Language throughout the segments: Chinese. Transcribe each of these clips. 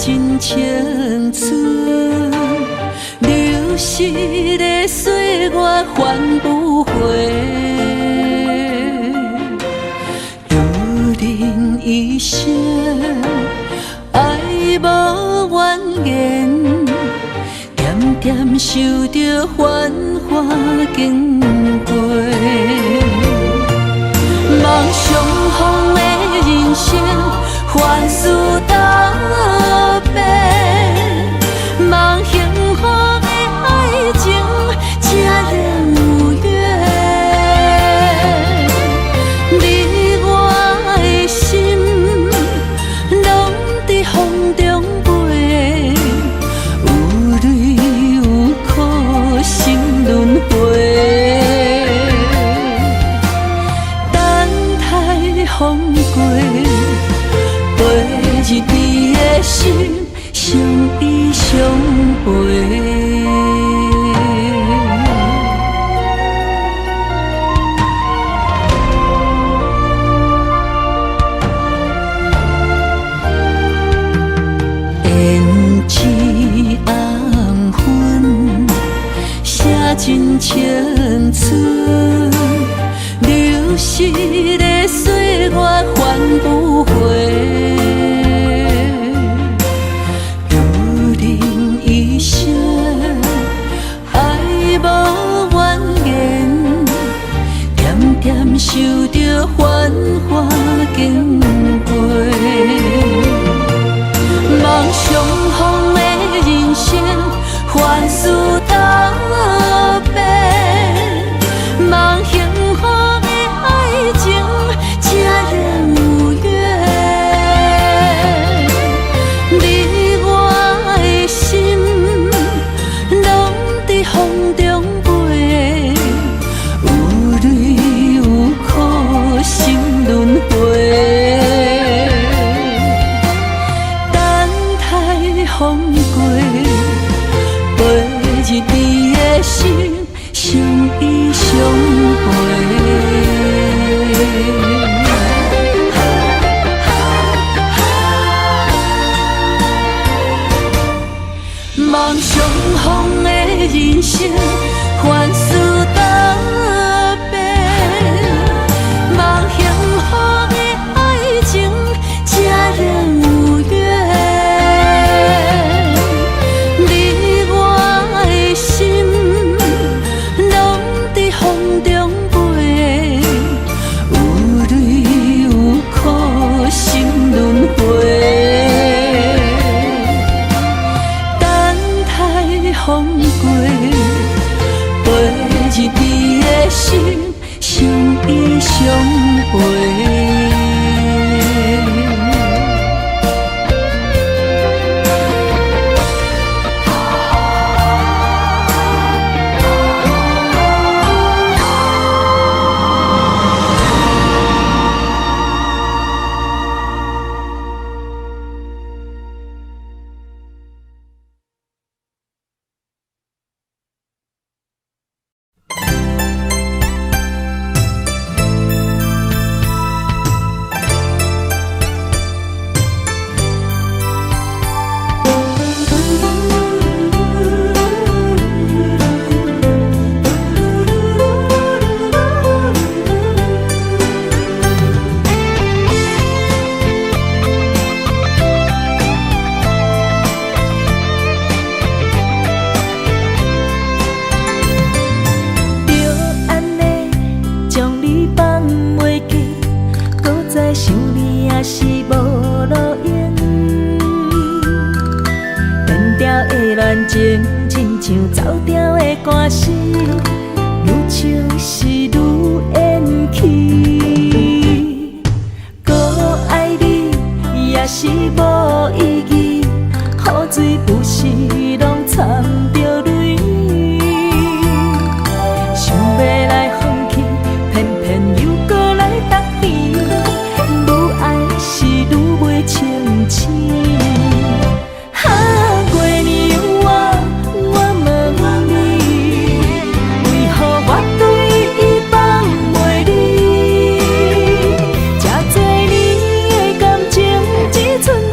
真青春，流逝的岁月翻不回。如人一生，爱无怨言，点点受着繁华经过。梦相逢的人生，凡事答辩。梦幸福的爱情，才能有缘。你我的心，拢在风中飞，有泪有苦，心轮回。风过，陪日你的心，相依相陪。胭脂红粉，写真青春。流逝的岁月翻不回，如人一生，爱无怨言，点点受着繁华经过。梦相逢的人生，凡事答辩。梦幸福的爱情，才能有缘。你我的心，拢在风中飞，有泪有苦，心轮回。等待风过，陪日你的心，相依相陪。梦相逢的人生，凡事答辩。梦幸福的爱情，才能有缘。你我的心，拢在风中飞，有泪有苦，心轮回。风过，陪日你的心，相依相陪。亲像走调的歌词，愈唱是愈延期。搁爱你也是无意义，雨水不是拢掺着泪。想要来放弃，偏偏又搁来答辩，愈爱是愈袂清醒。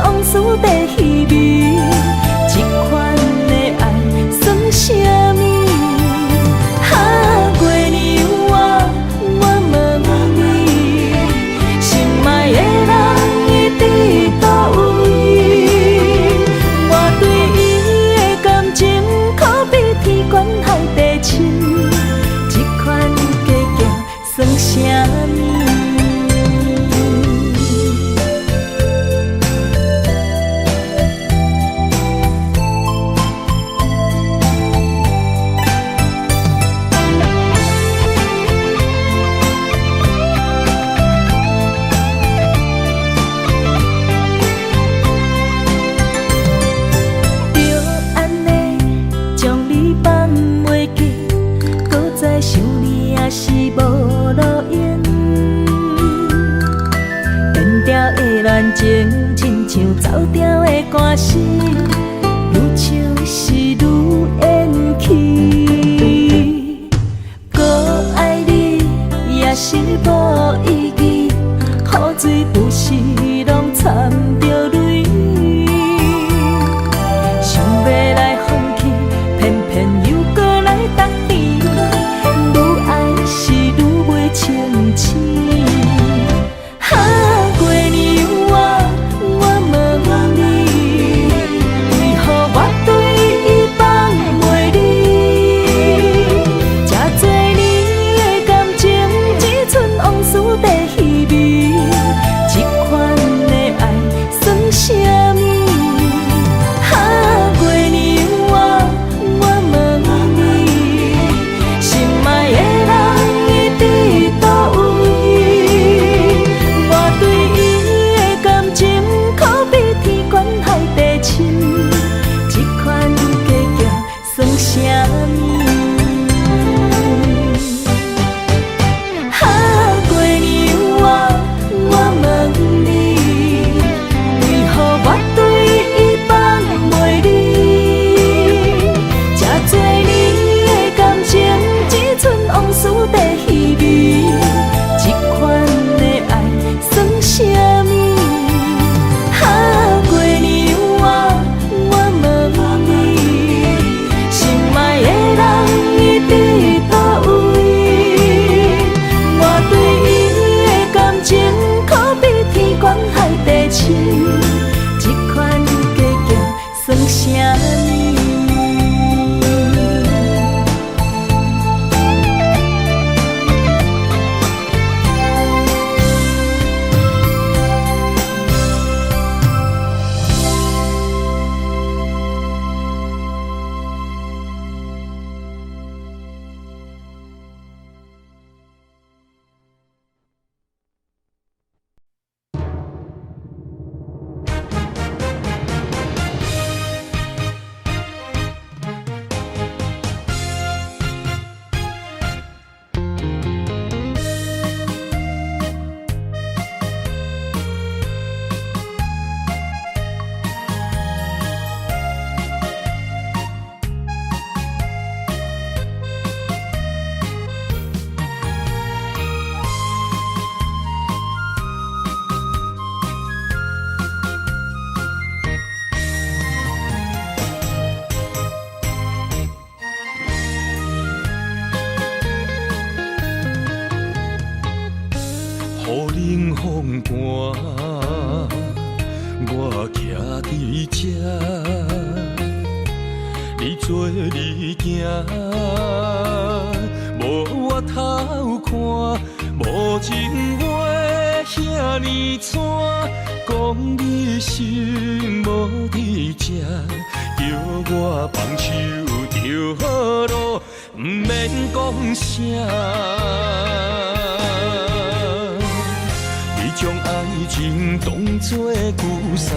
往事在稀微。恋情亲像走调的歌词，愈唱是愈延期。搁爱你也是无意义，雨水不是拢掺着泪。想要来放弃，偏偏又搁来答辩，愈爱是愈袂清醒。哈，过年我问你，为何我对伊放袂离？这多年的感情，只剩往事在稀微，这款的爱算啥物？哈，过年我问你，心爱的人伊伫倒位？我对伊的感情，可比天悬海地深，这款计较算啥物？哈，过年我问你，为何我对伊放袂离？这多年的感情，只剩往事在稀微，这款的爱算啥物？哈，过年我问你，心爱的人伊伫倒位？我对伊的感情，可比天悬海地深，这款计较算啥物？雨冷风寒，我徛伫这，你做你行，无我头看，无情话遐尼惨，讲你心无伫这，叫我放手就好咯，毋免讲啥。将爱情当作旧衫，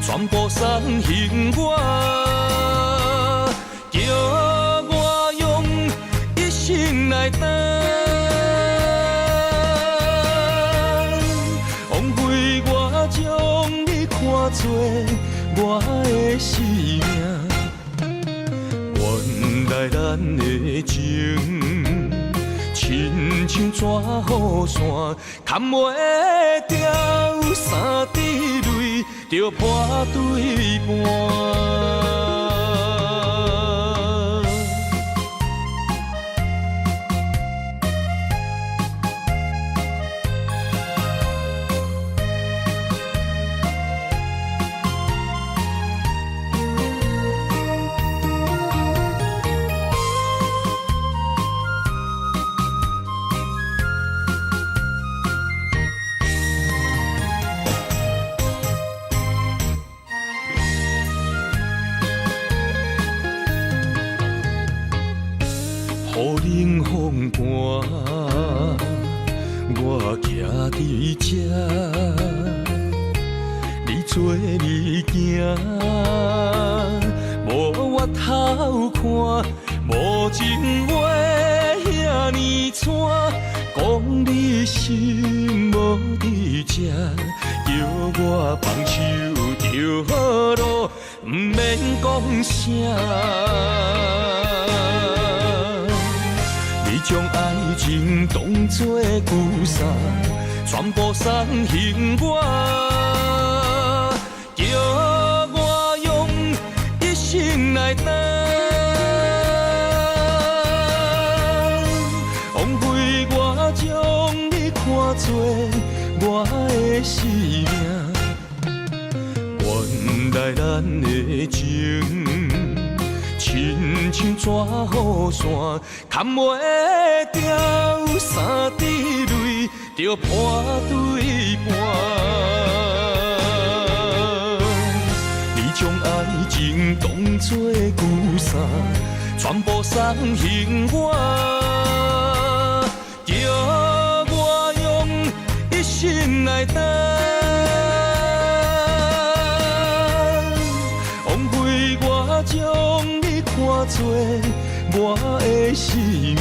全部送还我，叫我用一生来等，枉费我将你看作我的生命，原来咱的情。亲像纸雨伞，牵袂掉三滴泪，就破对半。雨冷风寒，我徛伫这，你做你行，无我头看，无情话遐尼惨，讲你心无伫这，叫我放手就好路，不免讲啥。你将爱情当作旧衫，全部送还我，叫我用一生来等。枉费我将你看作我的生命。原来咱的情，亲像纸雨伞，砍袂掉三滴泪，就破对半。你将爱情当作旧衫，全部送还我，叫我用一生来等。将你看作我的生命，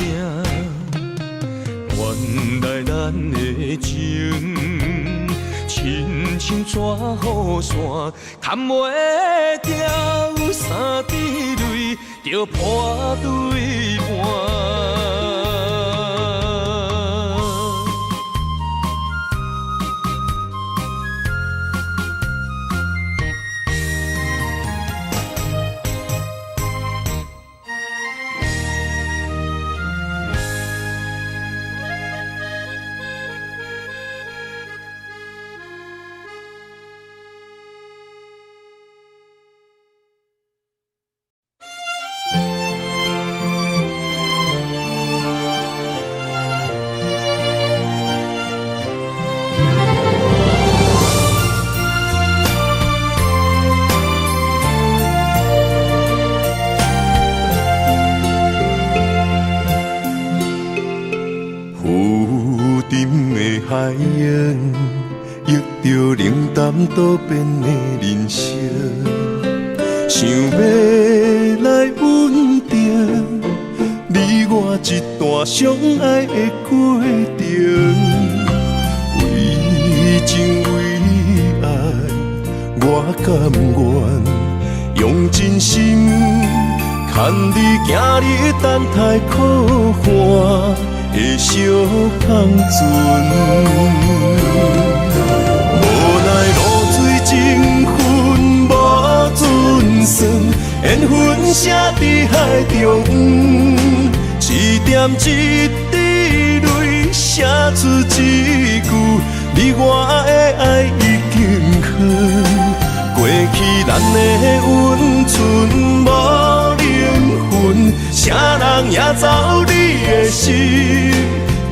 原来咱的情，亲像纸雨伞，砍袂掉三滴泪，就破对半。海洋遇着冷淡多变的人生，想要来稳定你我一段相爱的过程。为情为爱，我甘愿用真心牵你行你等待苦寒的小香船，无奈露水情分无准算，缘分写伫海中，一点一滴泪写出一句，你我的爱已经远。过去咱的温存无灵魂，啥人也走你的心，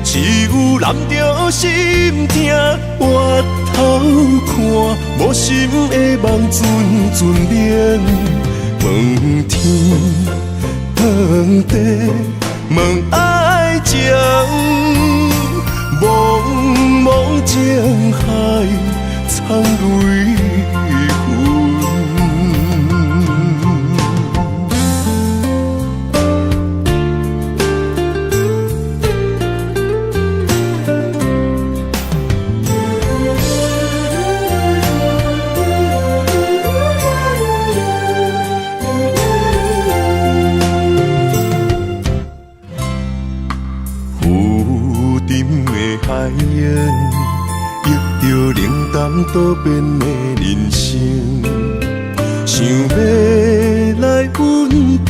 只有揽着心痛，回头看，无心的梦阵阵眠。问天，问地，问爱情，茫茫情海，苍泪痕。海洋遇着冷淡多变的人生，想要来稳定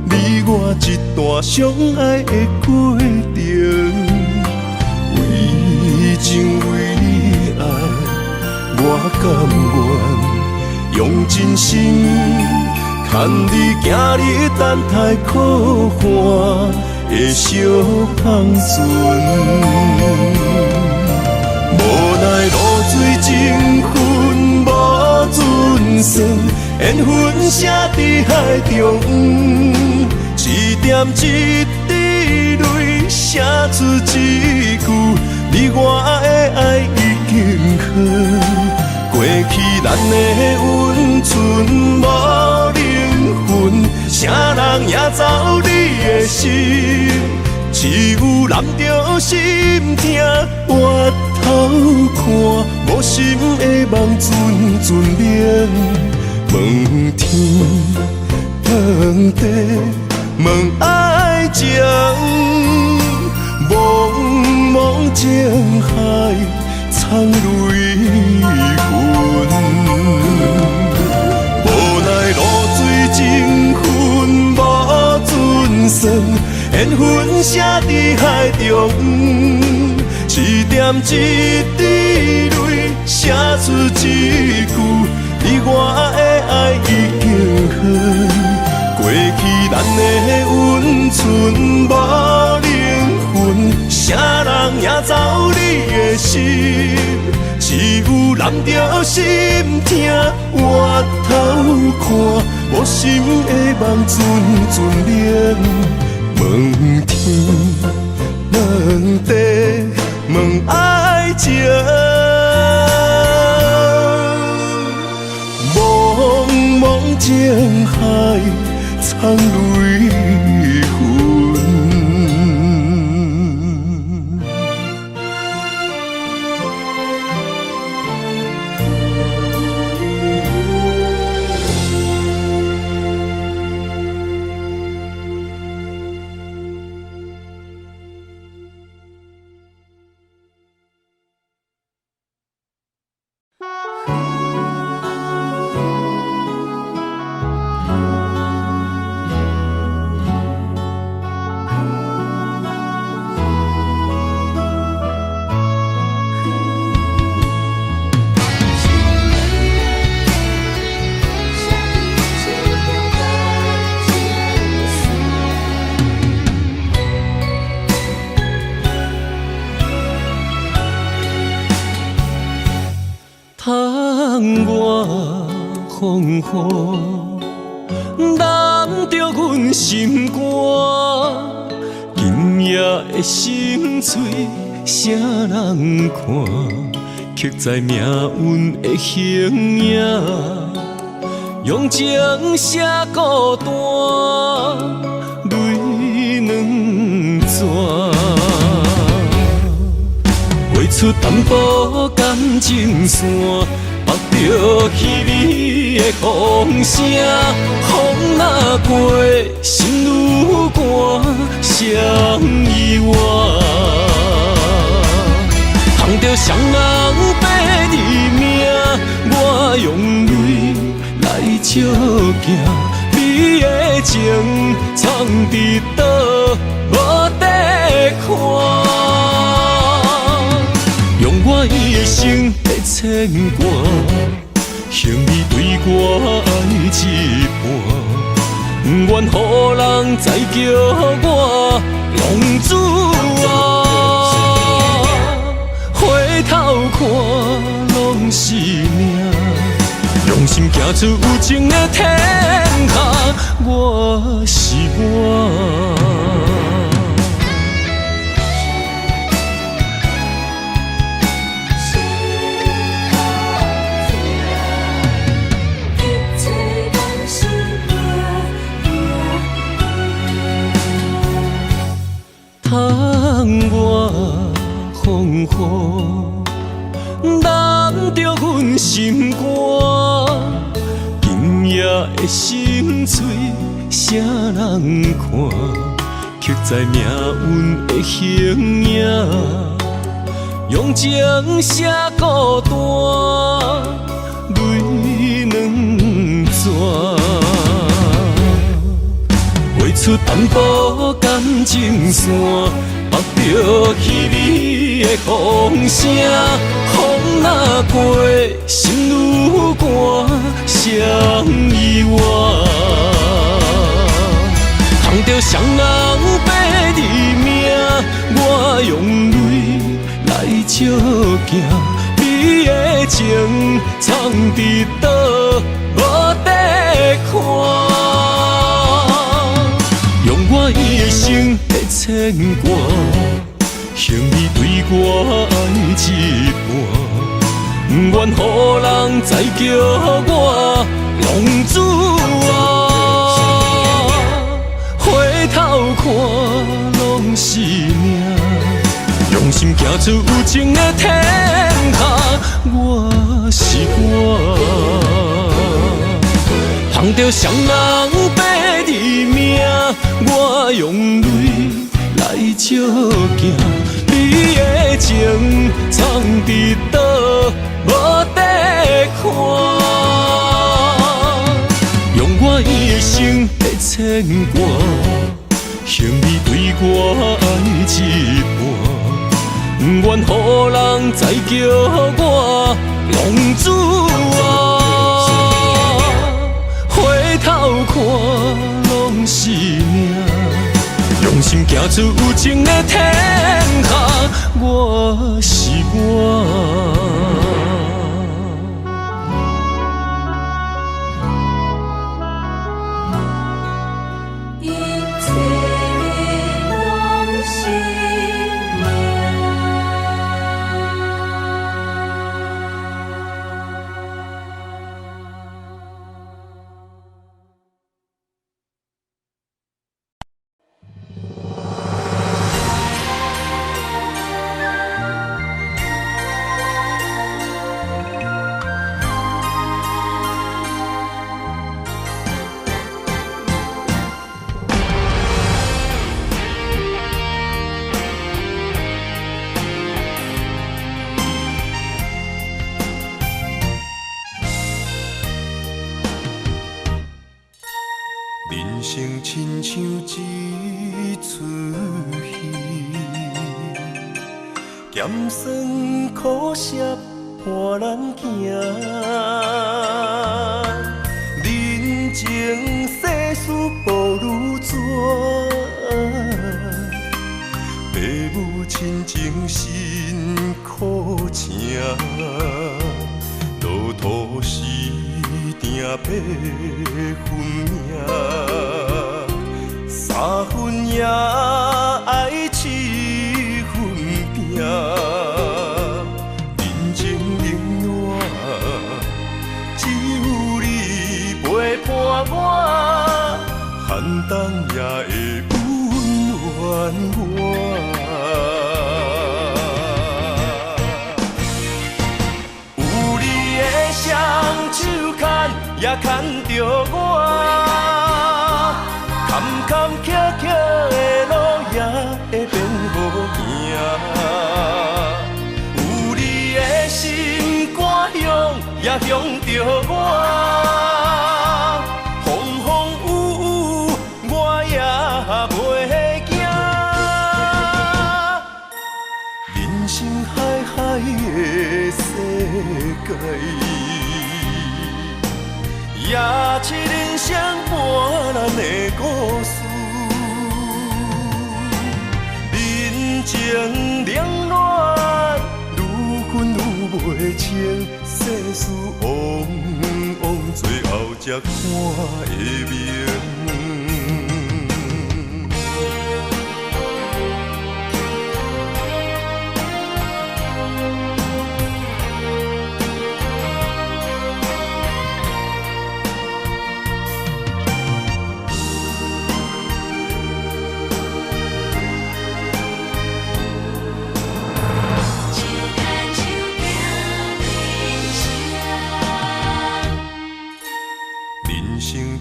你我一段相爱的过程。为情为爱，我甘愿用真心牵你行你等待苦寒的小香船，无奈露水情分无准算，缘分写伫海中，一点一滴泪写出一句，你我的爱已经远。过去咱的温存无灵魂，啥人也走你的心，只有揽着心痛，回头看，无心的梦阵阵冷，问天问地问爱情，茫茫情海藏泪痕。无奈露水情分无准算，缘分写伫海中，一点一滴泪写出一句：你我的爱已经远。过去咱的温存无灵魂，啥人也走你的心，只有揽着心痛回头看，无心的梦阵阵冷，问天问地问爱情，茫茫情海藏泪痕。窗外风雨，染着阮心肝。今夜的心碎，啥人看？刻在命运的形影，用情写孤单，泪两逝。画出淡薄感情线，绑着稀微的风声。风若过，心愈寒，谁意外？扛着双人爬你命，我用泪来照镜。你的情藏伫倒，无地看。用我一生的牵挂，向你对我爱一半，不愿予人再叫我浪子啊！回头看，拢是命，用心行出有情的天下，我是我。窗外风雨，染着阮心肝。今夜的心碎，啥人看？刻在命运的形影，用情写孤单，泪两逝。画出淡薄感情线，绑着稀微的风声。风若过，心愈寒，谁意外？扛着双人爬你命，我用泪来照镜。你的情藏伫倒，无地看。用我一生的牵挂，向你对我爱一半，不愿予人再叫我浪子啊！回头看，拢是命，用心心行出有情的天下，我是我，捧着双人白日命，我用泪来照镜，你的情藏伫倒，无得看。用我一生的牵挂，向你对我爱一半，不愿予人再叫我浪子啊！回头看拢是命，用心行出有情的天下，我是我。人生亲像一出戏，咸酸苦涩伴咱行。人情世事无如纸，父母亲情辛苦请，路途时定八分命。三分也爱七分拼，人情冷暖，只有你陪伴我，寒冬也会温暖我。有你的双手牵，也牵着我。坎坎坷坷的路也会变好行，有你的心肝向也向着我，风风雨雨我也袂惊。人生海海的世界。也是人生伴咱的故事，人情冷暖，愈分愈袂清，世事往往最后才看会明。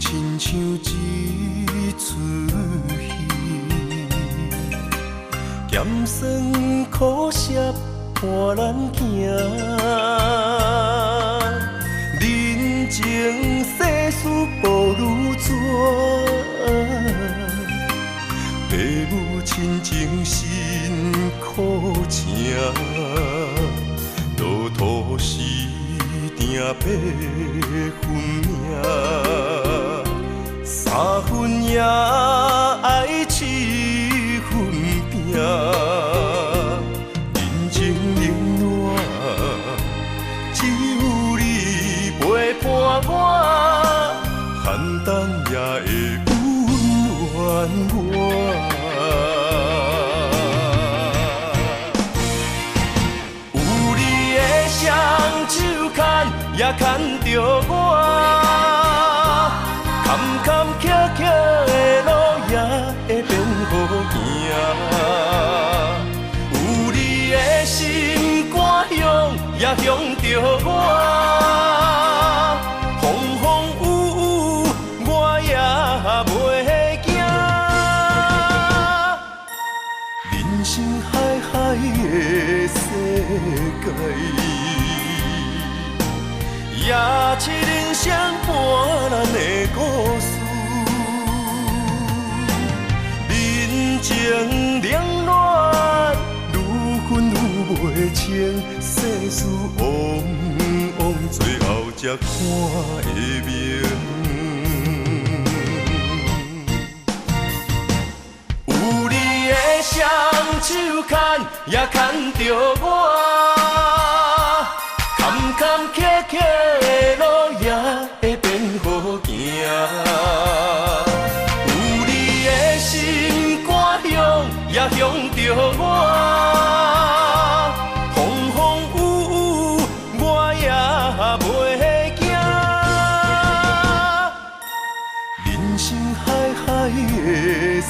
亲像一出戏，咸酸苦涩伴咱行，人情世事无如纸，父母亲情辛苦请，路途时定八分命。三分也爱七分拼，人情冷暖，只有你陪伴我，寒冬也会温暖我。有你的双手牵，也牵着我。坎坎坷坷的路也会变好行，有你的也七人相伴咱的故事。人情冷暖，愈分愈袂清，世事往往最后才看会明。有你的双手牵，也牵着我。坎坎坷坷的路也会变好行，有你的心肝向也向着我，风风雨雨我也袂惊。人生海海的世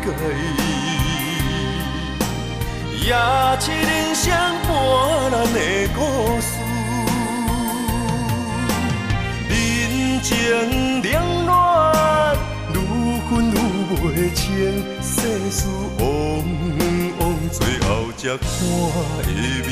界。也七人相伴咱的故事，人情冷暖，愈分愈袂清，世事往往最后才看会明。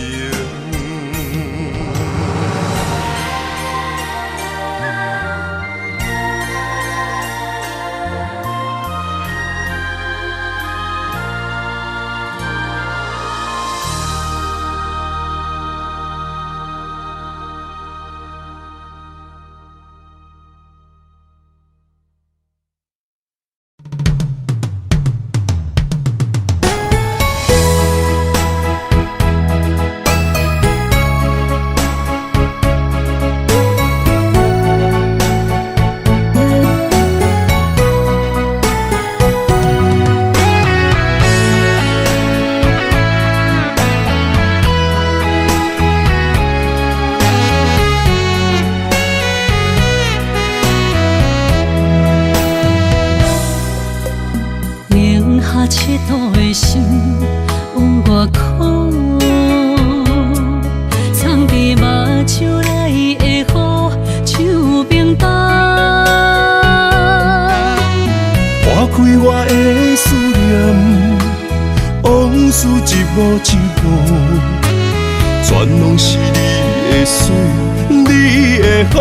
佚佗的心往外哭，藏伫目睭内的雨，手冰冻。划开我的思念，往事一幕一幕，全拢是你的水，你的好。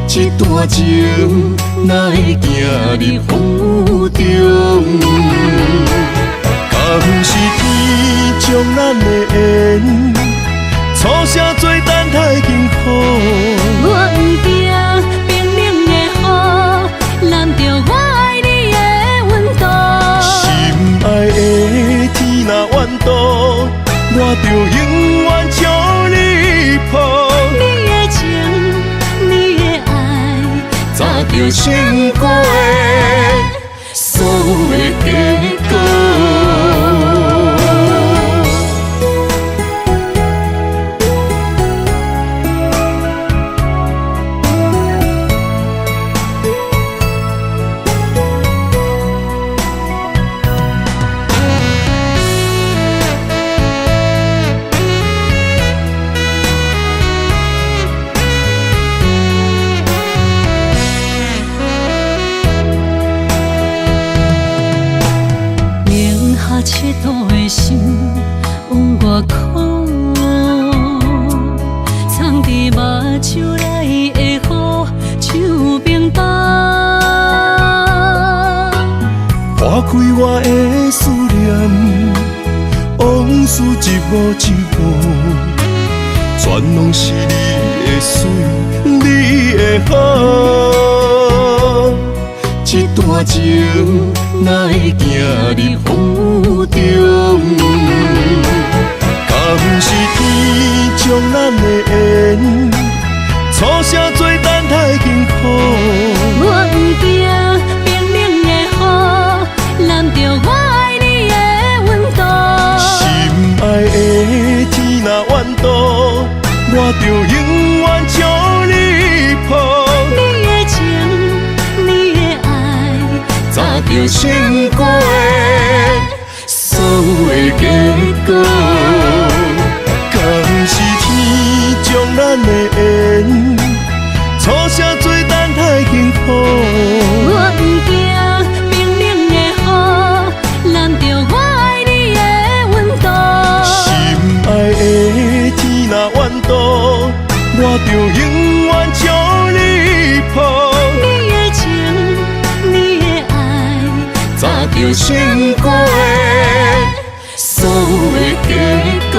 这段情哪会行入风雨中？敢不是天将咱的缘，初声做等待幸福。我不惊冰冷的雨，淋着我爱你的温度。心爱的天若怨妒，我就永远将你抱。你的情，你的爱，早就想过的所有的结果。佚佗的心往外哭，藏伫目睭内的雨，手冰冻。划开我的思念，往事一幕一幕，全拢是你的水，你的好。这段情哪会行入风雨中？敢不是天将咱的缘，初声做等待幸福。我不惊冰冷的雨，淋着我爱你的温度。心爱的天若怨妒，我就永远将你抱。你的情，你的爱，早就想过的所有的结果。敢不是天将咱的缘，初声做等待幸福。我不惊冰冷的雨，淋着我爱你的温度。心爱的天若怨妒，永远将你抱。你的情，你的爱，早就想过所有的结果。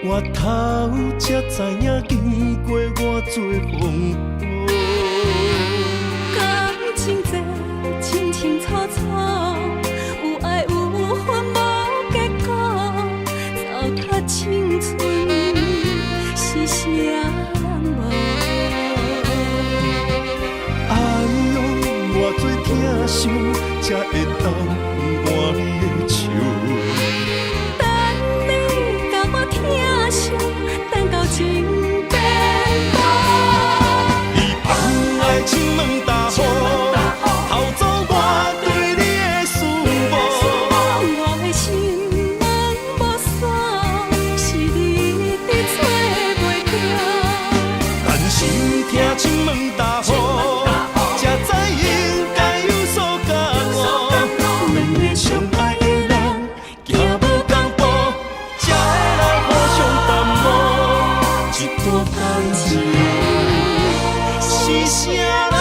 我头才知影，经过偌多风波。感情这清清楚楚，有爱有恨无结果，糟蹋青春是啥人无？安用偌多疼惜，才会当换你的手。等到情变薄，你放爱情门大雨，偷走我对你的思慕。我的心门无锁，是你伫找袂着。但是听情门大雨，才知应该有所觉悟。两个相爱的人，行无同步，才会来互相淡薄。一段感情是啥人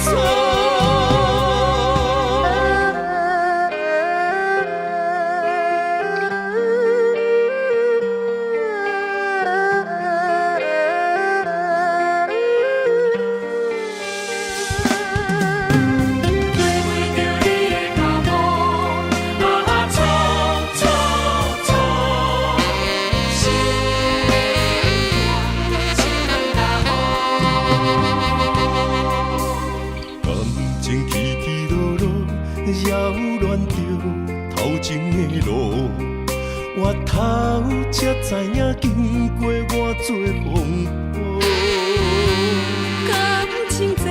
做？扰乱着头前的路，我头才知影，经过偌多风波。感情这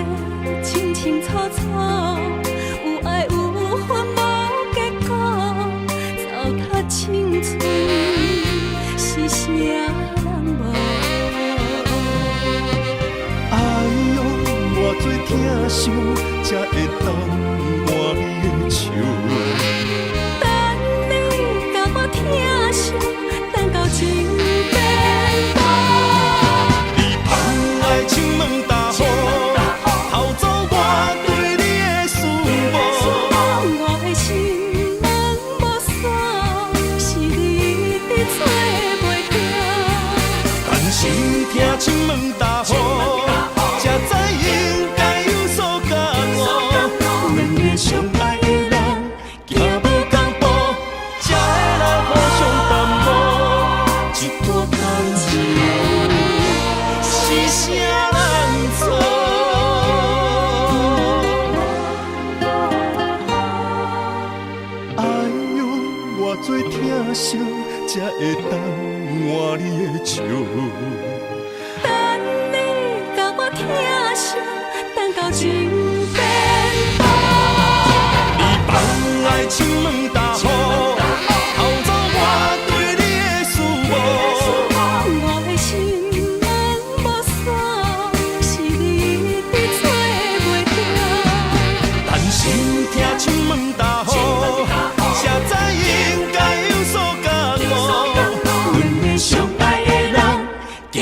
清清楚楚，有爱有恨无结果，糟蹋青春是啥人无？爱用偌多疼惜，才会当换你的手。等你甲我疼惜，等到情变薄。你放爱情门大雨，偷走我对你的思慕。我的心门无锁，是你伫找袂着。但是听情门大雨，才知应该有所觉悟。两个相爱的人，行无同步，才会来互相淡薄。一段感情是啥人做？爱用偌多疼惜，才会当换你的手。等你甲我疼惜，等到情变薄。你放爱情门大雨，偷走我对你的思慕。我的心门无锁，是你伫找袂着。但是听情门大雨，才知应该有所觉悟。两个相爱的人，行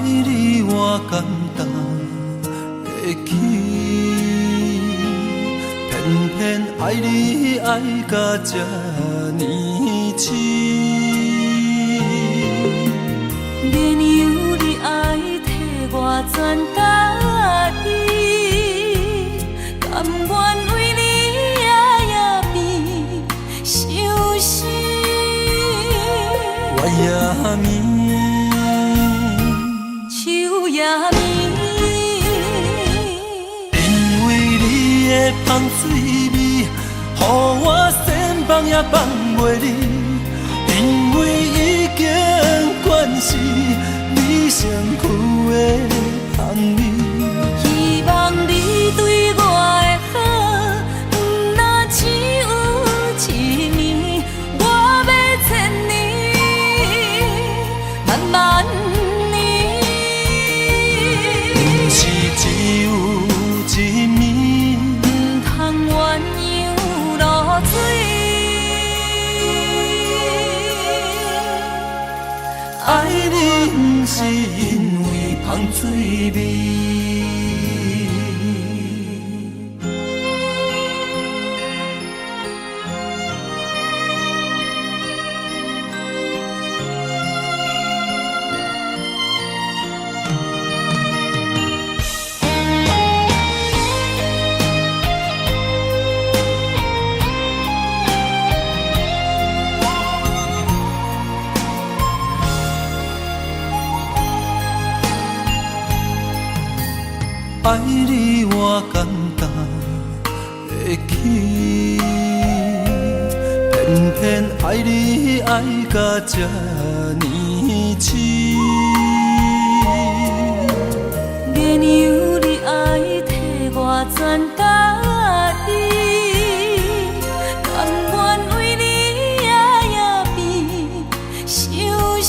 你我简单会起，偏偏爱你爱到这呢痴。原由你爱替我全家己，甘愿为你夜变伤心。我也眠，手也眠，因为你的香水味，予我先放也放袂离。因为已经惯是你身躯的香味，希望你对我的好，不那只有一年，我要千年，慢慢年。不是只有一暝，不通鸳鸯落水。爱你不是因为香水味。爱你我简单会起，偏偏爱你爱到这呢痴。原由你爱替我全家己，甘愿为你夜变伤心。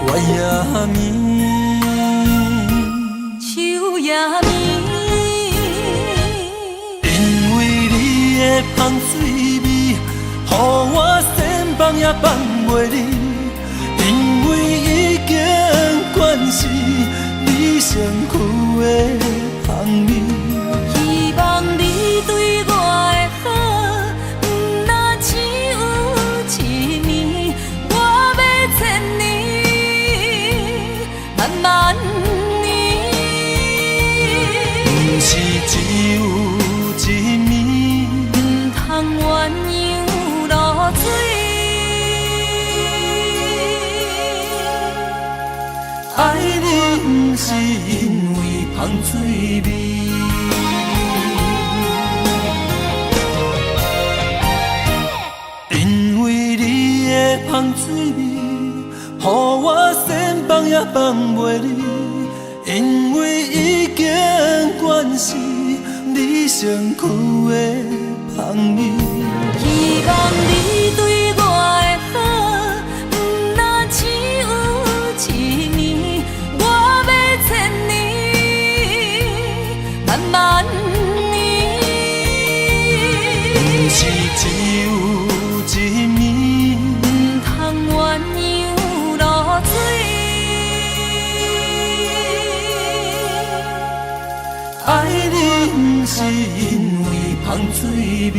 我也眠，手也眠，因为你的香水味，予我先放也放袂离。因为已经惯是你身躯的香味，希望你对我的好，不那只有一年，我要千年，慢慢年。不是只有一暝，不通鸳鸯落水。爱你不是因为香水味，因为你的香水味，予我先放也放袂离。因为已经惯是你身躯的香味，希望你对我的好，不那只有一年，我要千年，慢慢年。不是只有一暝，不通鸳鸯落水。爱你不是因为香水味。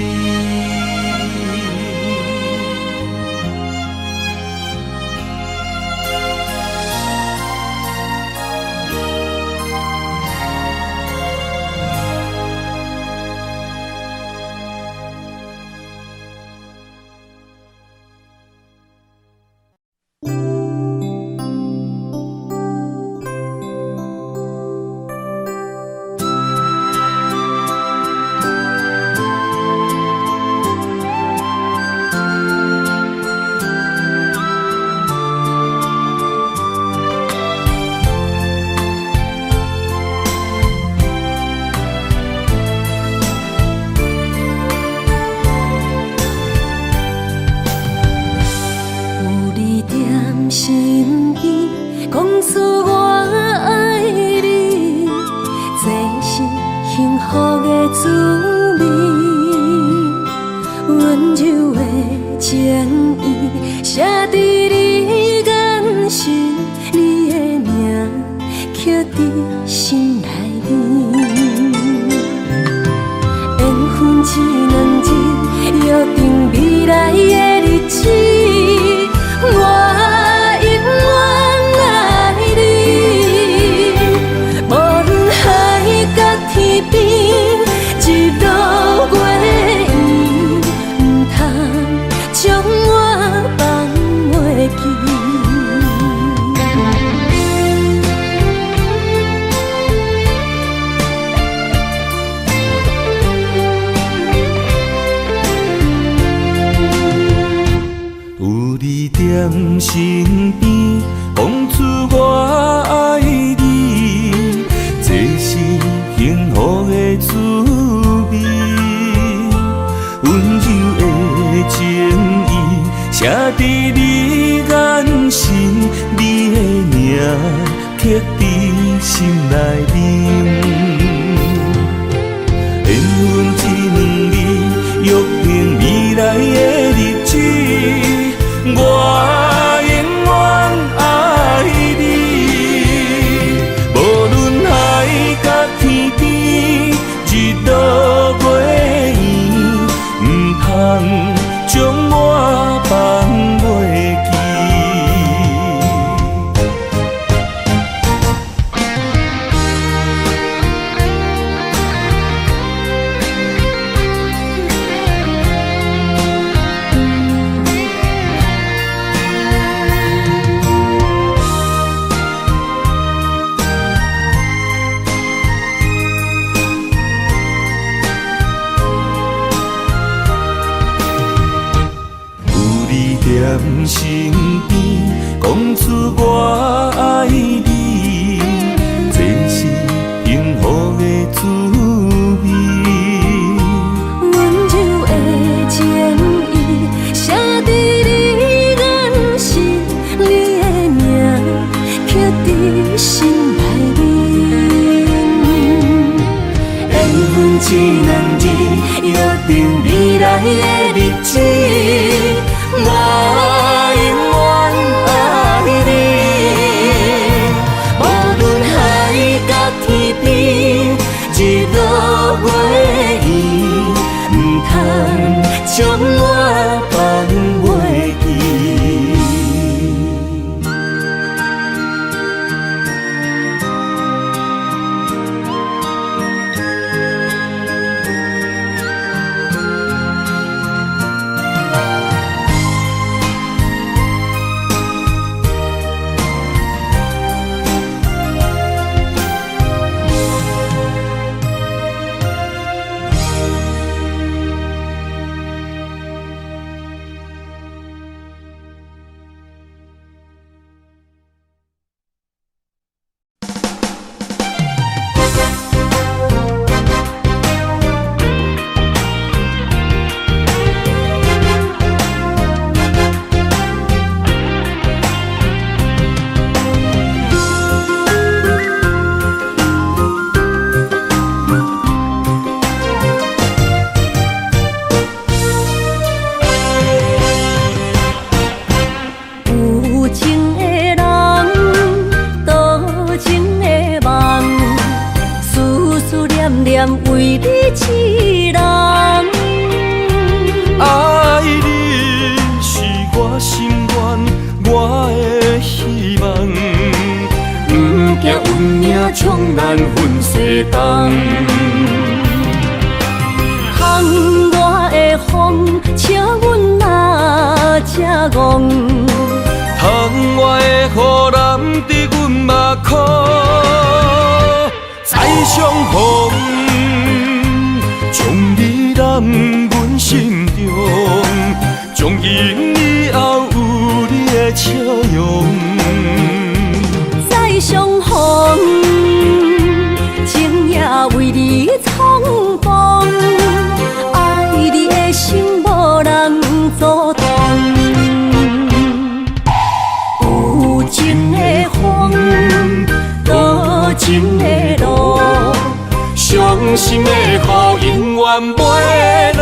伫心内面。缘分一两日，约定未来的日子，我永远爱你。无论海角天边，一路月圆，唔通将我放袂记。在身边，讲出我爱你，这是幸福的滋味。温柔的情意，写伫你眼神，你的名刻伫心内面。缘分一两日，约定未来的日子。我永远爱你，无论海角天边，日落月圆，唔通将我放袂记。身边，讲出我爱你，这是幸福的滋味。温柔的情意，写伫你眼神，你的名刻伫心内面。缘分一两日，约定未来的日子。我永远爱你，无论海角天边，日落月圆，唔通将我放袂记。为你痴人，爱你是我心愿，我的希望。不惊运命冲咱分西东，窗外的风笑阮哪只戆，窗外的雨淋伫阮目眶，再相逢。将你揽阮心中，从今以后有你的笑容。再相逢，情也为你冲动，爱你的心无人阻挡。有情的风，多情的路。伤心的雨永远袂落。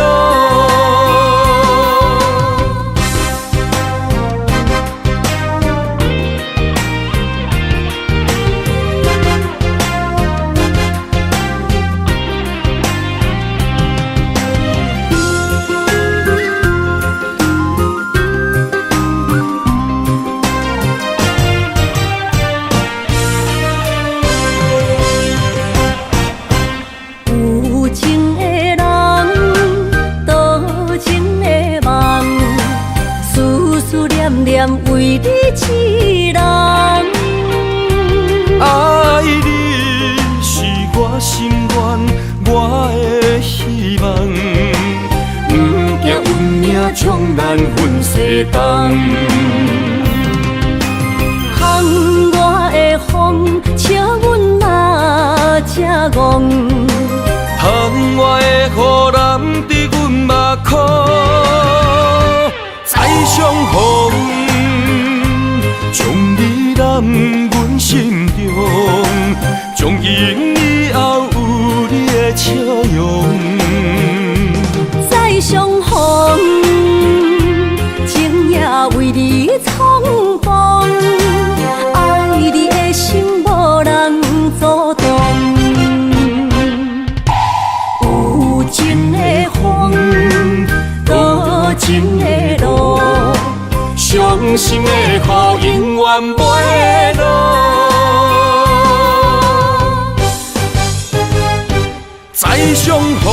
冬。风外的风，笑阮哪这戆。窗外的雨淋伫阮目眶，再相逢，将你揽阮心中，从今以后有你的笑容。再相逢，情也为你冲动，爱你的心无人阻挡。有情的风，多情的路，伤心的雨永远袂落。再相逢，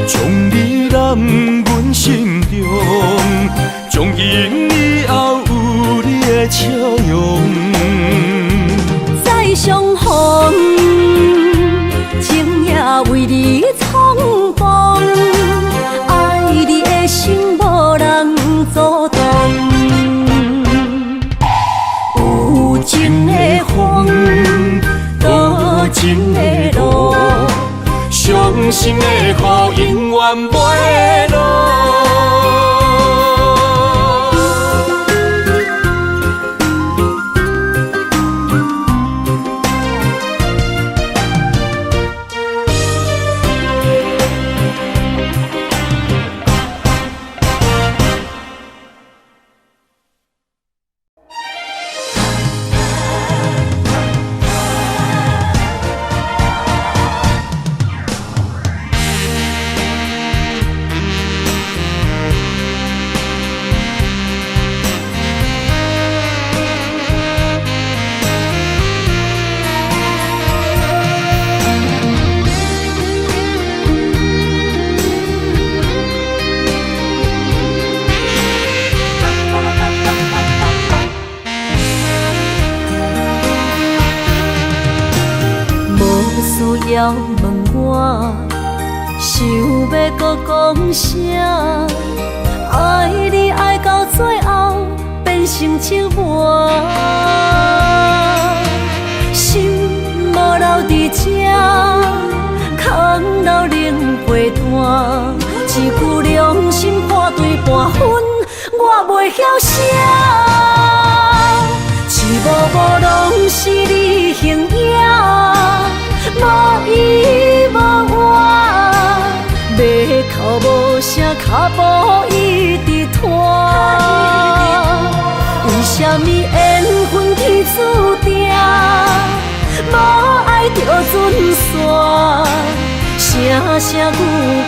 将你揽阮心中，从今以后有你的笑容。再相逢，情也为你冲动，爱你的心无人阻挡。有情的风，多情的路，伤心的雨永远袂落。需要问我，想要搁讲啥？爱你爱到最后变成寂寞，心无留伫这，空留冷陪伴。一句良心半对半分，我袂晓写。一幕幕拢是你形影。无依无我，要哭无声，脚步一直拖。为什么缘分天注定，无爱就准线？声声句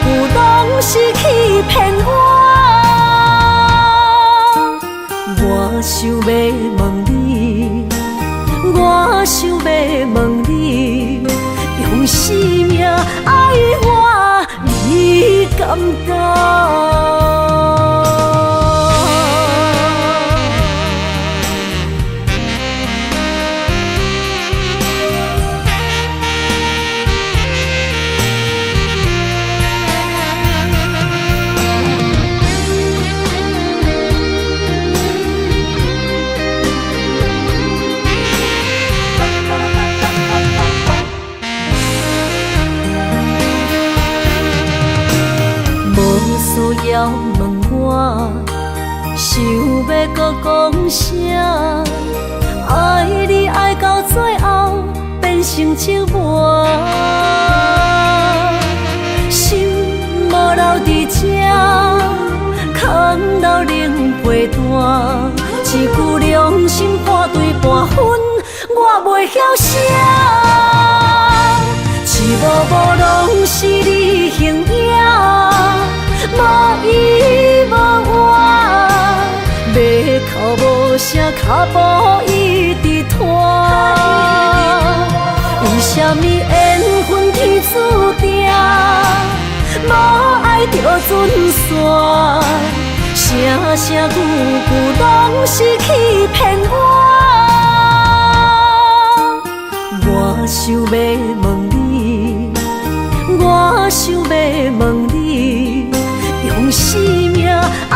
句拢是欺骗我。我想要问你，我想要问你。用生命爱我，你敢当？需要问我，想要搁讲啥？爱你爱到最后变成寂寞，心无留伫这，空留冷陪伴。一句良心半对半分，我袂晓写。一幕幕拢是你形影。无依无我，要哭无声，脚步一直拖。为什么缘分天注定，无爱就准线？声声句句拢是欺骗我。我想要问你，我想要问你。用生命爱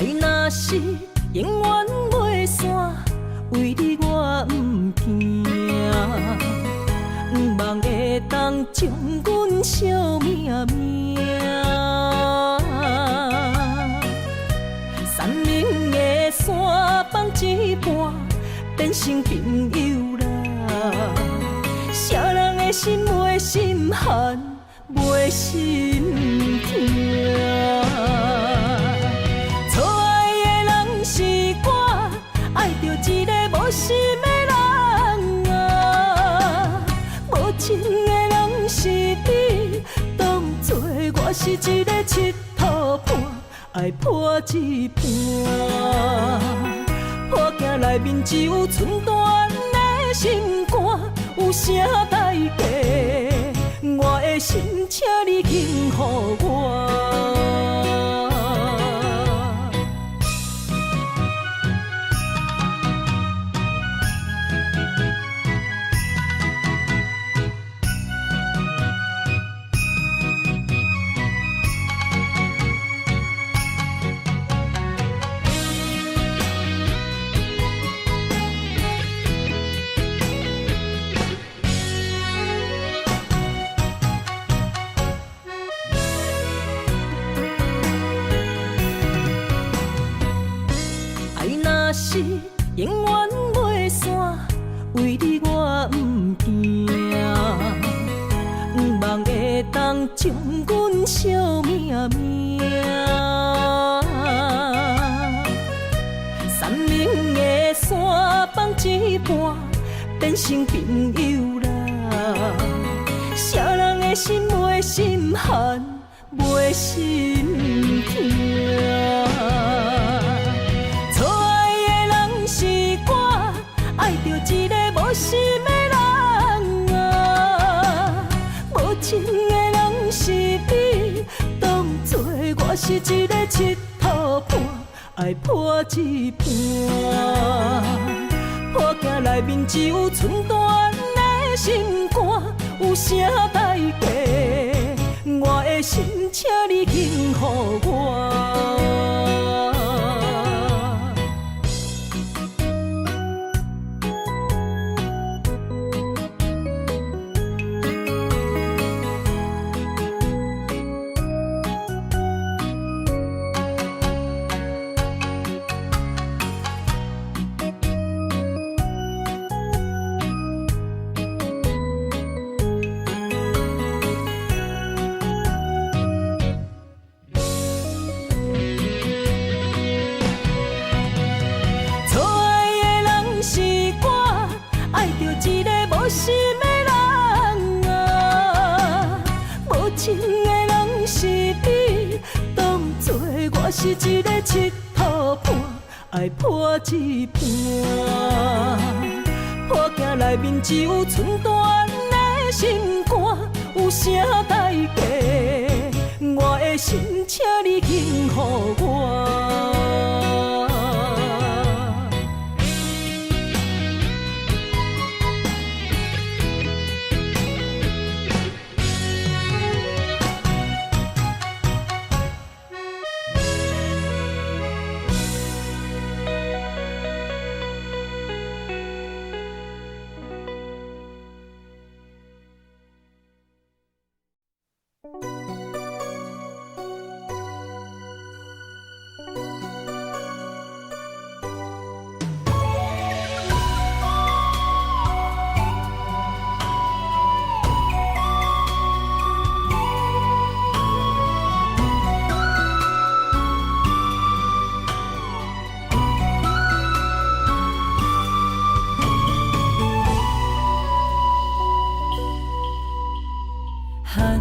爱若是永远袂散，为你我毋惊，毋望会当将阮惜命命。山明的山放一半，变成朋友啦。啥人的心袂心寒，袂心痛。错爱的人是我，爱着一个无心的人啊。无情的人是你，当作我是一个佚佗伴，爱破一半。破镜内面只有寸断的心肝，有啥代价？我的心，请你轻予我。是永远袂散，为你我毋惊，毋望会当将阮惜命命。山明的山放一半，变成朋友啦。啥人的心袂心寒，袂心痛。爱着一个无心的人啊，无情的人是你，当作我是一个佚佗伴，爱破一半。破镜内面只有寸断的心肝，有啥代价？我的心，请你轻予我。心的人啊，无情的人是你，当作我是一个佚佗伴，爱破一半。破镜内面只有寸断的心肝，有啥代价？我的心，请你轻予我。寒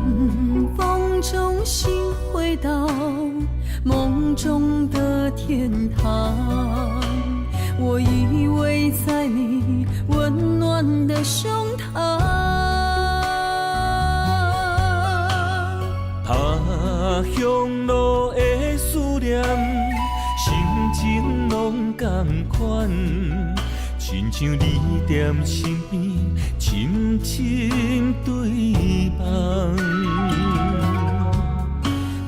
风中心回到梦中的天堂，我依偎在你温暖的胸膛。他乡路的思念，心情拢同款，亲像你踮身边，深深对望。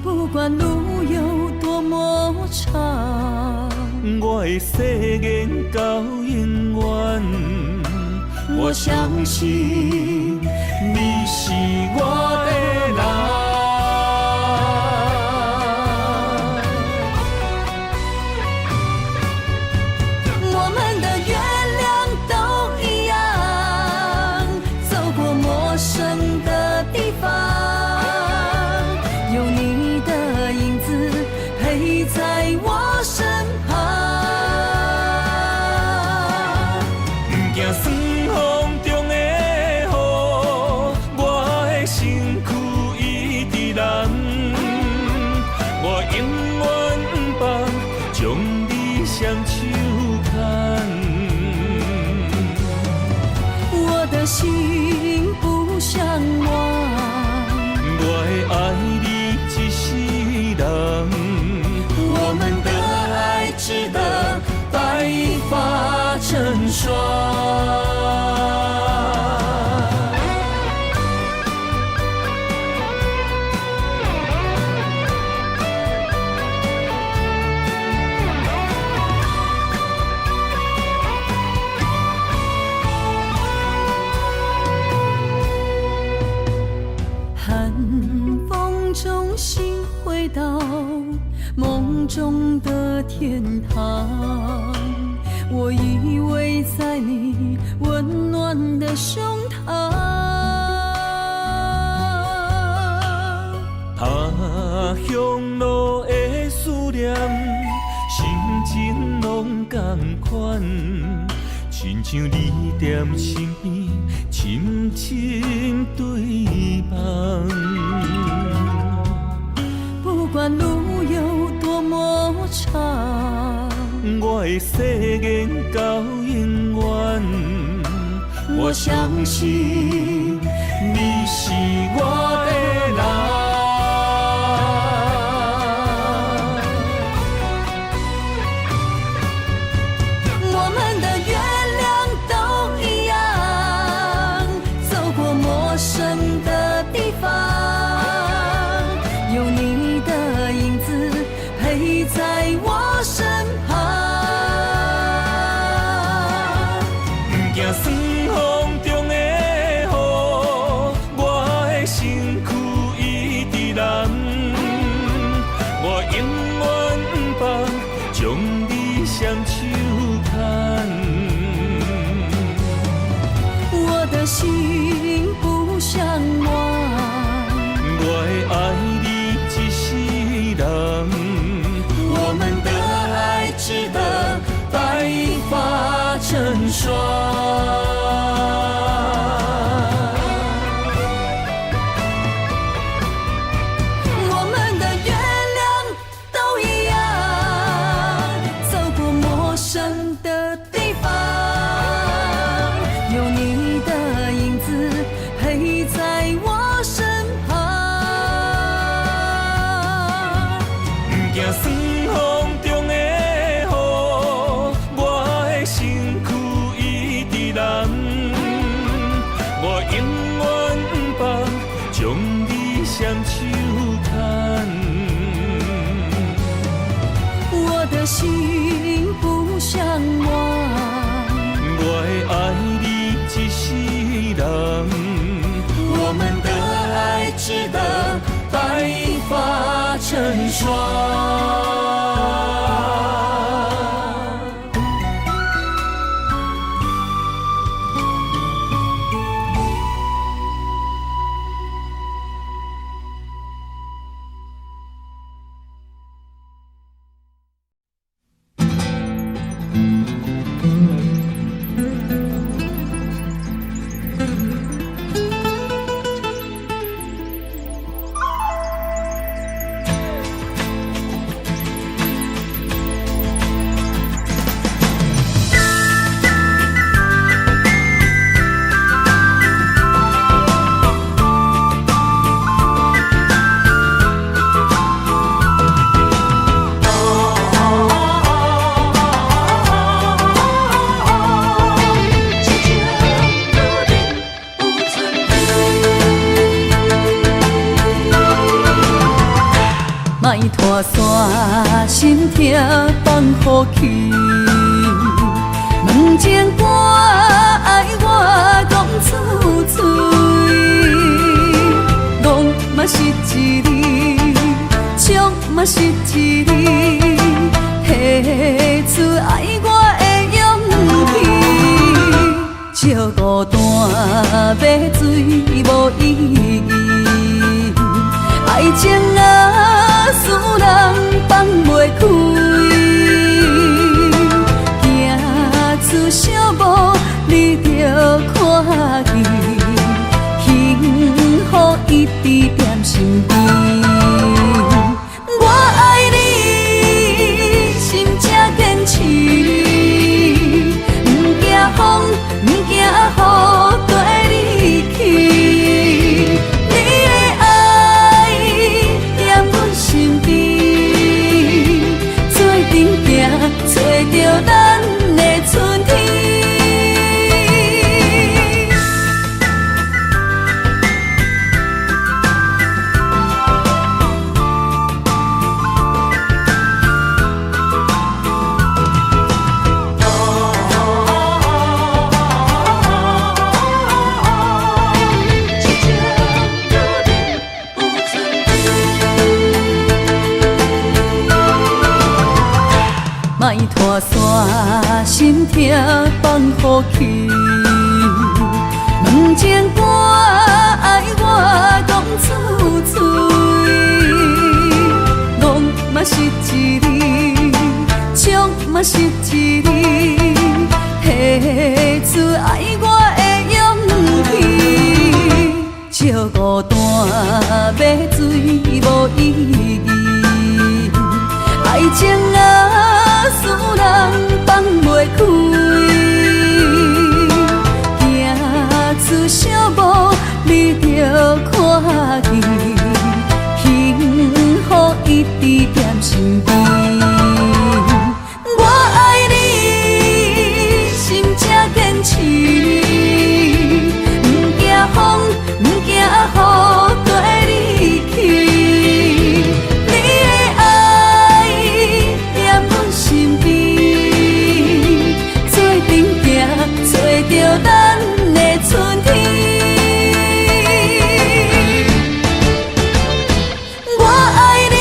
不管路有多么长，的誓言到永远。我相信你是我的人。我们的月亮都一样，走过陌生的地方，有你的影子陪在我身旁。不惊酸风中的雨，我的身躯一直燃。我永远不放，将你双手牵。我的心不想忘，我会爱你一世人。我们的爱值得白发成霜。寒风中心回到梦中的天堂，我依偎在你温暖的胸膛。他乡路的思念，心情拢同款，亲像你踮身边，深深对望。不管路有多么长，我的誓言到永远。我相信你是我的人。我们的月亮都一样，走过陌生的地方，有你的影子陪在我身旁。不惊酸风中的雨，我的身躯一直燃。我永远不放，将你双手牵。我的心不想忘，我会爱你一世人。我们的爱值得白发成霜。我们的月亮都一样，走过陌生的地方，有你的影子陪在我身旁。不惊酸风中的雨，我的身躯一直燃。我永远不放，将你双手牵。我的心不想忘，我会爱你一世人。我们的爱值得白发成霜。心痛放乎去，问情歌爱我讲出嘴，戆嘛是一字，唱嘛是一字，提出爱我的勇气，笑孤单要水无意义，爱情啊使人放袂开，行出小步你着看见，幸福一直踮身边。我爱你，心才坚持，不惊风，不惊雨跟你去。你的爱踮阮身边，做阵行，找着咱的春天。莫拖山，心痛放乎去，问情歌爱我讲出嘴，戆嘛是一字，唱嘛是一字，提出爱我的勇气，笑孤单要水无意义，爱情啊使人放袂开，行出小步你着看见，幸福一直踮身边。我爱你，心才坚持，不惊风，不惊雨跟你去。你的爱踮阮身边，做阵行，找着咱的春天。我爱你，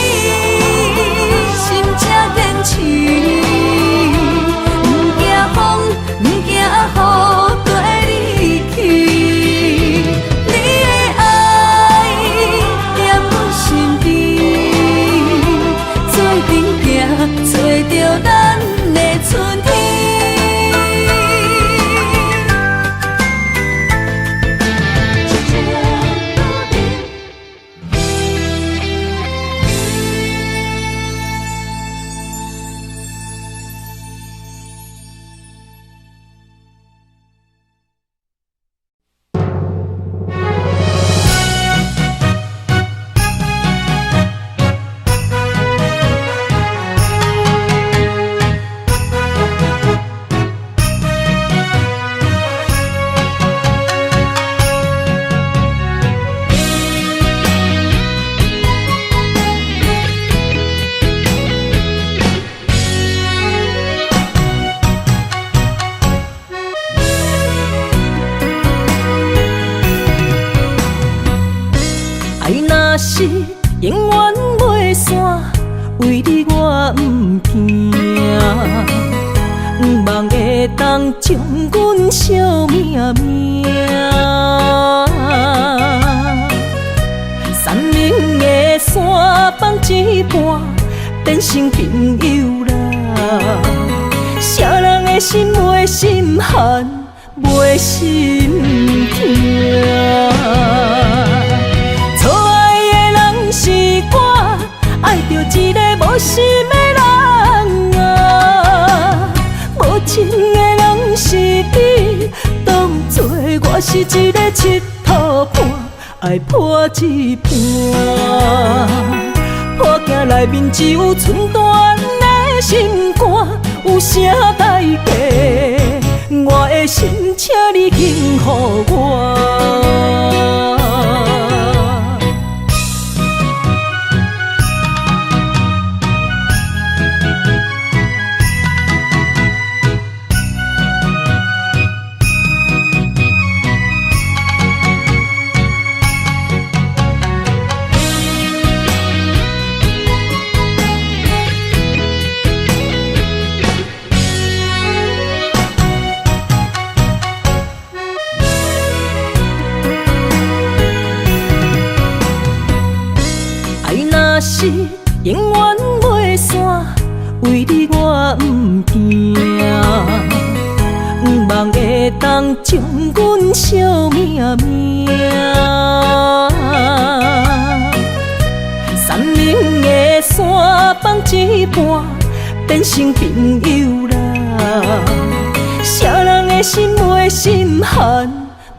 心才坚持，不惊风，不惊雨跟你去。你的爱踮阮身边，做阵行，找着咱的春天。爱若是永远袂散，为你我不惊，不望会当将阮惜命命。山明的山放一半，变成朋友啦。啥人的心袂心寒，袂心痛。是我爱着一个无心的人啊，无情的人是你，当作我是一个佚佗伴，爱破一半。破镜内面只有寸断的心肝，有啥代价？我的心，请你幸予我。为你我不惊，不望会当将阮惜命命。山林的山放一半，变成朋友啦。啥人的心袂心寒，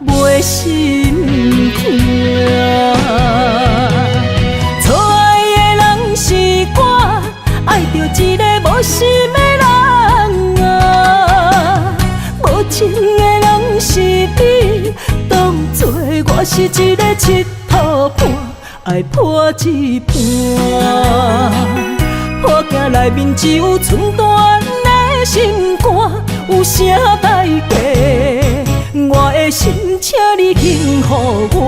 袂心痛。错爱的人是我，爱着一个无心的人啊。无情的人是你，当作我是一个佚佗伴。爱破一半，破镜内面只有寸断的心肝，有啥代价？我的心，请你轻予我。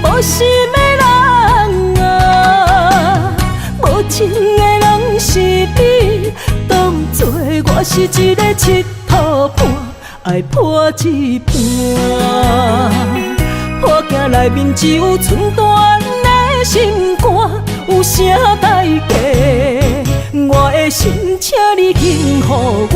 无心的人啊，无情的人是你，当作我是一个佚佗伴，爱破一半，破镜内面只有寸断的心肝，有啥代价？我的心，请你轻予我。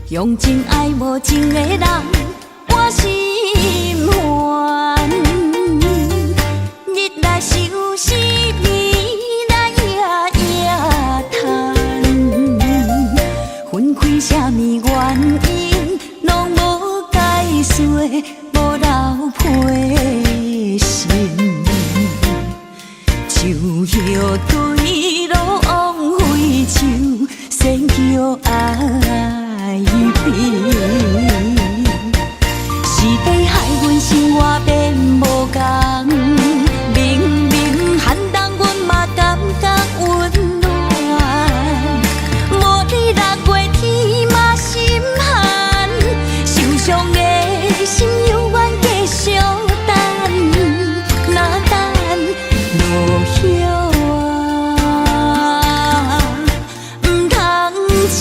用情爱无情的人，我心烦。日来愁思眠来夜夜叹，分开啥物原因，拢无解说，无留批信。树叶对路枉费树，仙桥爱。是地害阮生活变无同，明明寒冬阮嘛感觉温暖，无你6月天嘛心寒，受伤的心犹原继续等，若等落叶啊，唔通笑。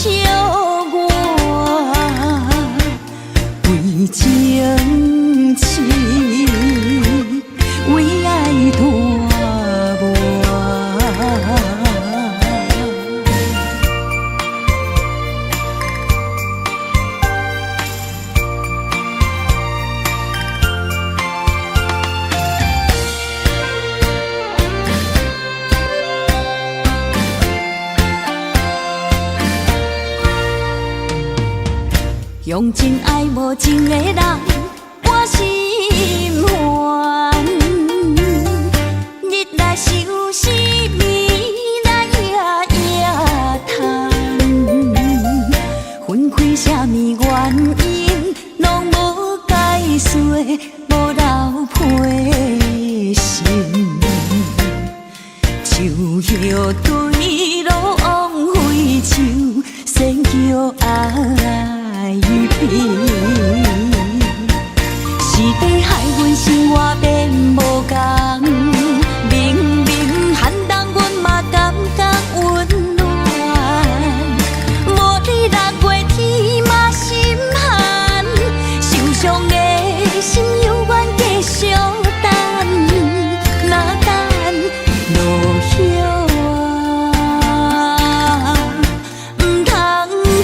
情痴为爱拖磨，用情爱无情的人。我心烦，日来愁思眠来夜夜叹，分开啥物原因，拢无解说，无留批信。树叶对路枉费树，仙桥爱悲。是地害阮生活变无同，明明寒冬阮嘛感觉温暖，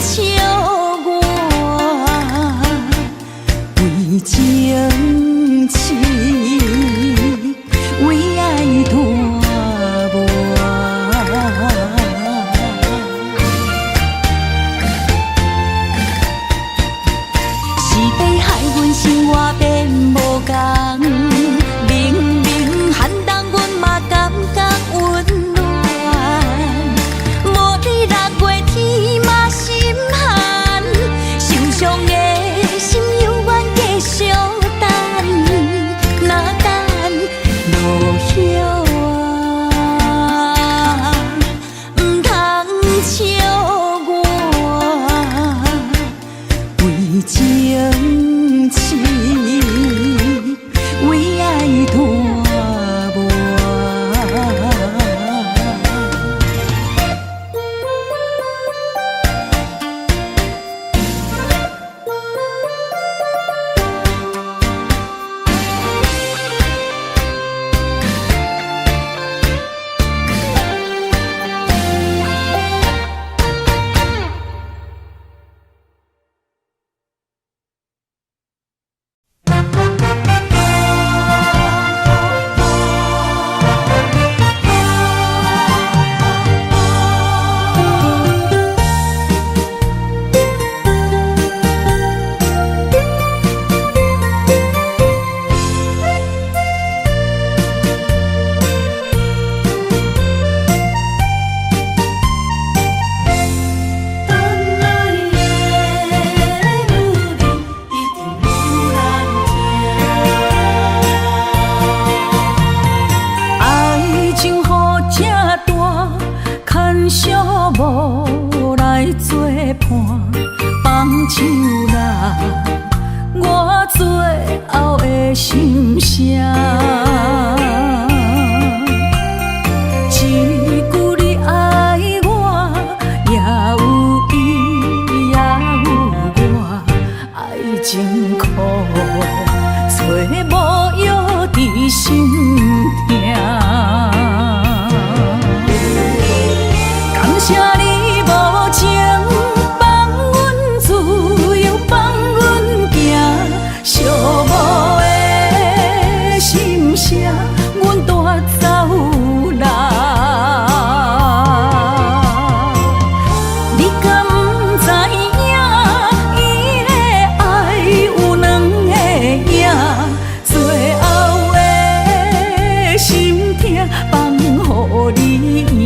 笑我为情痴，为爱拖磨。是要害阮生活变无共，明明寒冬阮嘛感觉温暖。无你6月天嘛心寒，心伤的心犹原继续等，哪等落叶啊，唔通笑我为情痴，为爱拖磨。无来作伴，放手啦，我最后的心声。一句你爱我，也有伊，也有我，爱情苦，找无药伫心痛。感谢你无情，放阮自由，放阮行，寂寞的心声，阮带走啦。你敢不知影，伊的爱有两个影，最后的心痛放予你赢。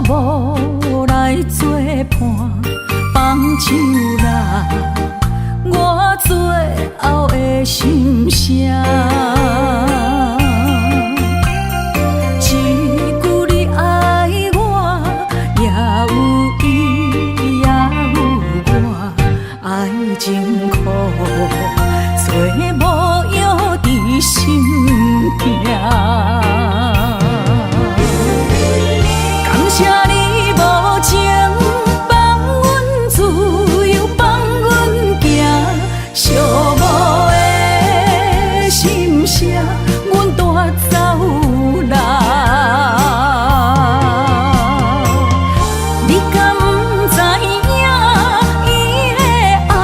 无来作伴，放手啦，我最后的心声。一句你爱我，也有伊，也有我，爱情苦，找无药伫心痛。感谢你无情，放阮自由，放阮行，寂寞的心声，阮带走啦。你敢不知影，伊的爱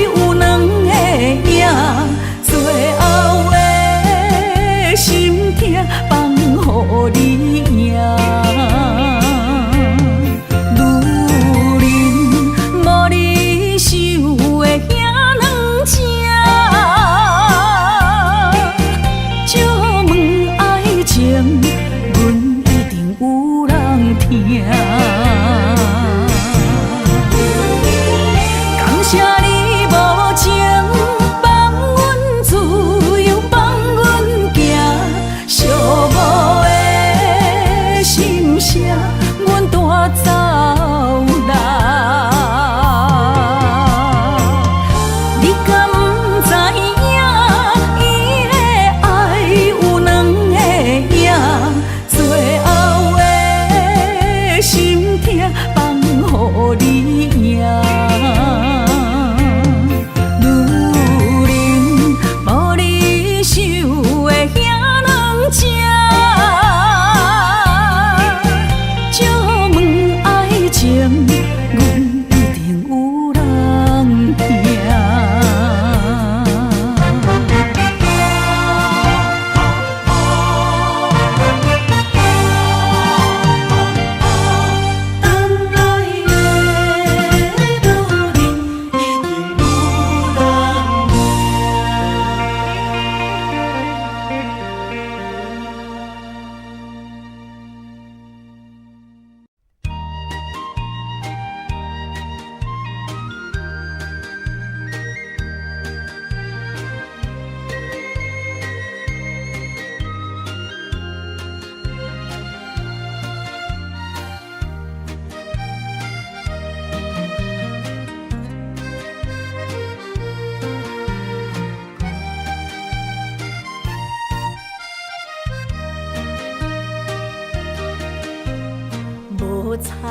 有两个影，最后的心痛。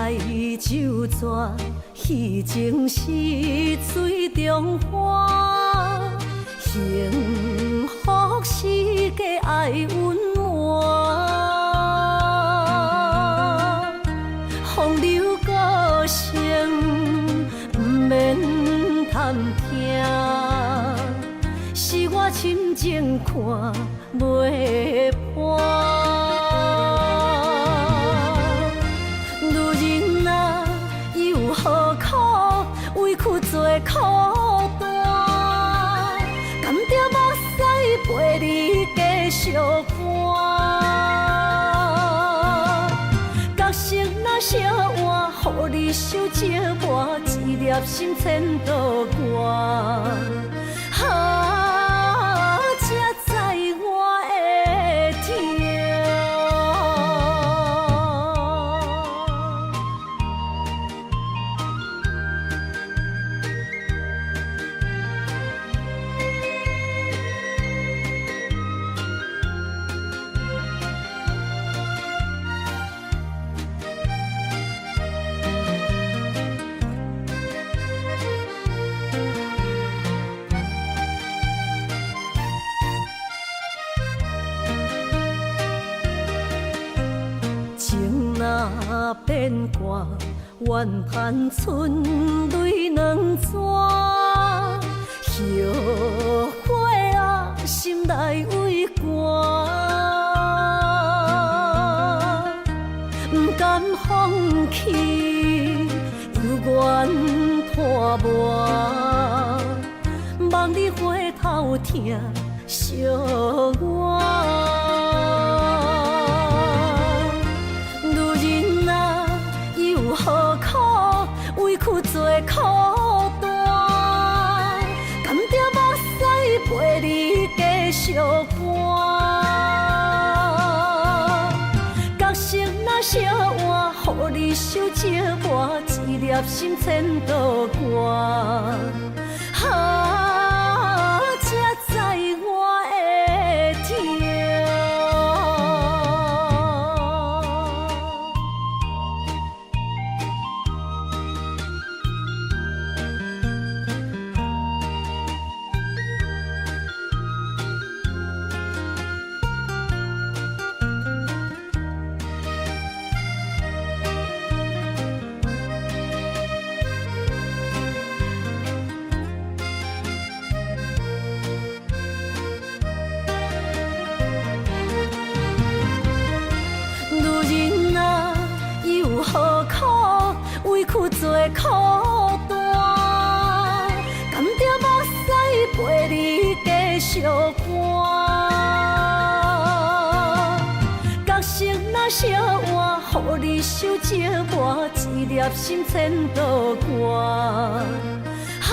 爱就蛇，戏情是水中花，幸福是加爱温暖。风流歌声不免探听，是我深情看袂破。女人啊，又何苦委屈做苦担？甘着目屎陪你继续寒。角色若烧换，予你受折磨，一粒心千度寒。才知我的痛。情若变卦，怨叹春泪两逝。后悔啊，心内为寒，不甘放弃，犹原拖磨，望你回头听惜我。何苦委屈做苦担？甘着目屎陪你继续寒。角色若烧换，予你受折磨，一粒心千度寒。才知我的痛。何苦委屈做苦担？甘着目屎陪你继续寒。角色若烧换，予你受折磨，一粒心千度寒。